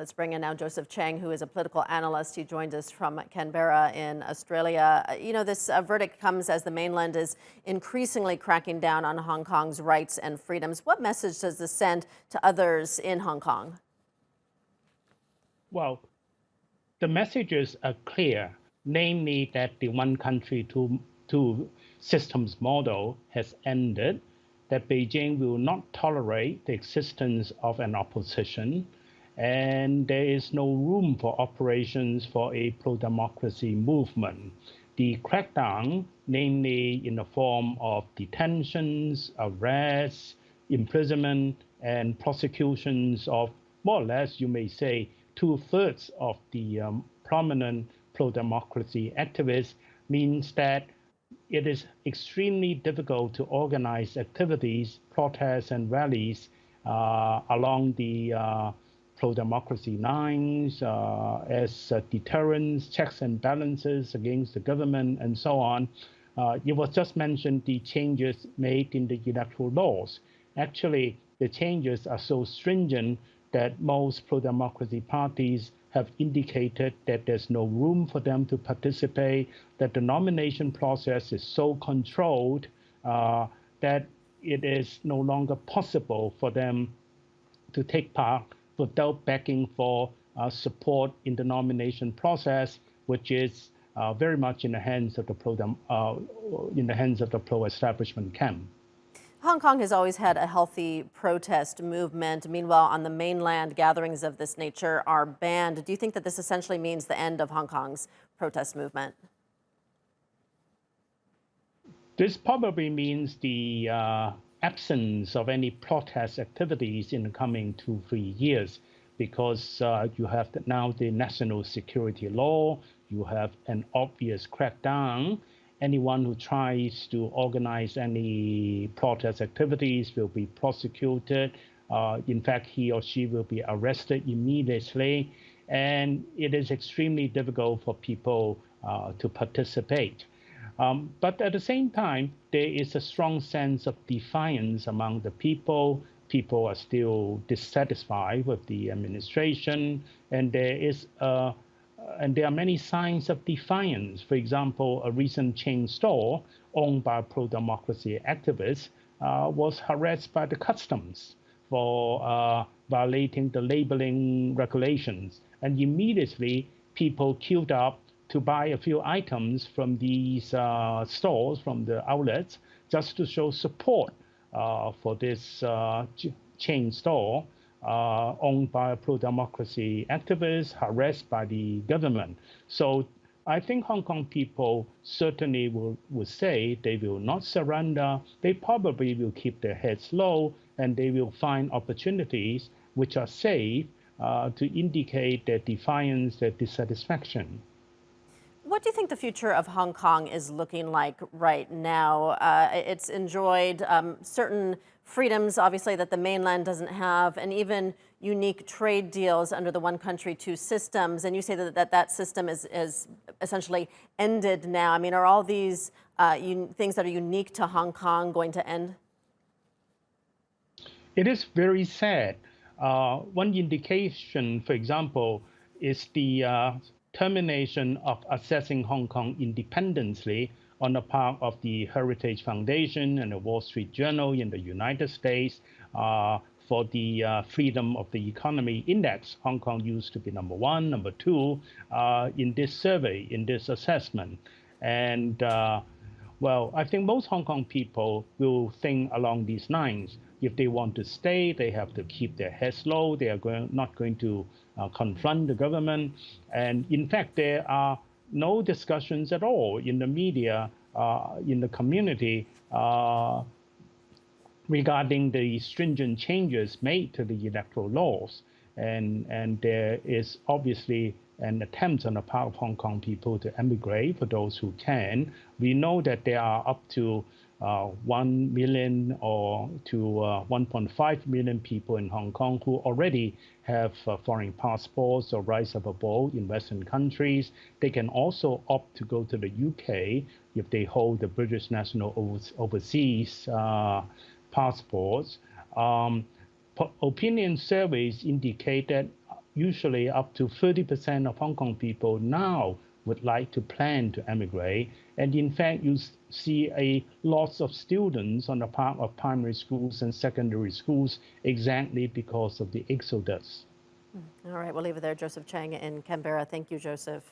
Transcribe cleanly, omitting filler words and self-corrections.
Let's bring in now Joseph Cheng, who is a political analyst. He joined us from Canberra in Australia. You know, this verdict comes as the mainland is increasingly cracking down on Hong Kong's rights and freedoms. What message does this send to others in Hong Kong? Well, the messages are clear, namely that the one country, two systems model has ended, that Beijing will not tolerate the existence of an opposition, and there is no room for operations for a pro-democracy movement. The crackdown, namely in the form of detentions, arrests, imprisonment, and prosecutions of more or less, you may say, 2/3 of the prominent pro-democracy activists, means that it is extremely difficult to organize activities, protests, and rallies along the pro-democracy lines as deterrents, checks and balances against the government, and so on. It was just mentioned the changes made in the electoral laws. Actually, the changes are so stringent that most pro-democracy parties have indicated that there's no room for them to participate, that the nomination process is so controlled that it is no longer possible for them to take part without begging for support in the nomination process, which is very much in the hands of the pro-establishment camp. Hong Kong has always had a healthy protest movement. Meanwhile, on the mainland, gatherings of this nature are banned. Do you think that this essentially means the end of Hong Kong's protest movement? This probably means the absence of any protest activities in the coming 2-3 years, because you have now the national security law, you have an obvious crackdown. Anyone who tries to organize any protest activities will be prosecuted. In fact, he or she will be arrested immediately. And it is extremely difficult for people to participate. But at the same time, there is a strong sense of defiance among the people. People are still dissatisfied with the administration, and there are many signs of defiance. For example, a recent chain store owned by pro-democracy activists was harassed by the customs for violating the labeling regulations. And immediately, people queued up to buy a few items from these stores, from the outlets, just to show support for this chain store owned by pro-democracy activists, harassed by the government. So I think Hong Kong people certainly would say they will not surrender. They probably will keep their heads low, and they will find opportunities which are safe to indicate their defiance, their dissatisfaction. What do you think the future of Hong Kong is looking like right now? It's enjoyed certain freedoms, obviously, that the mainland doesn't have, and even unique trade deals under the one country, two systems. And you say that system is essentially ended now. I mean, are all these things that are unique to Hong Kong going to end? It is very sad. One indication, for example, is the termination of assessing Hong Kong independently on the part of the Heritage Foundation and the Wall Street Journal in the United States for the Freedom of the Economy Index. Hong Kong used to be number 1, number 2 in this survey, in this assessment. And well, I think most Hong Kong people will think along these lines. If they want to stay, they have to keep their heads low. They are not going to confront the government. And in fact, there are no discussions at all in the media, in the community, regarding the stringent changes made to the electoral laws. And there is obviously an attempt on the part of Hong Kong people to emigrate for those who can. We know that there are up to 1 million or to 1.5 million people in Hong Kong who already have foreign passports or rights of abode in Western countries. They can also opt to go to the UK if they hold the British national overseas passports. Opinion surveys indicate that usually up to 30% of Hong Kong people now would like to plan to emigrate. And in fact, you see lots of students on the part of primary schools and secondary schools exactly because of the exodus. All right, we'll leave it there. Joseph Cheng in Canberra. Thank you, Joseph.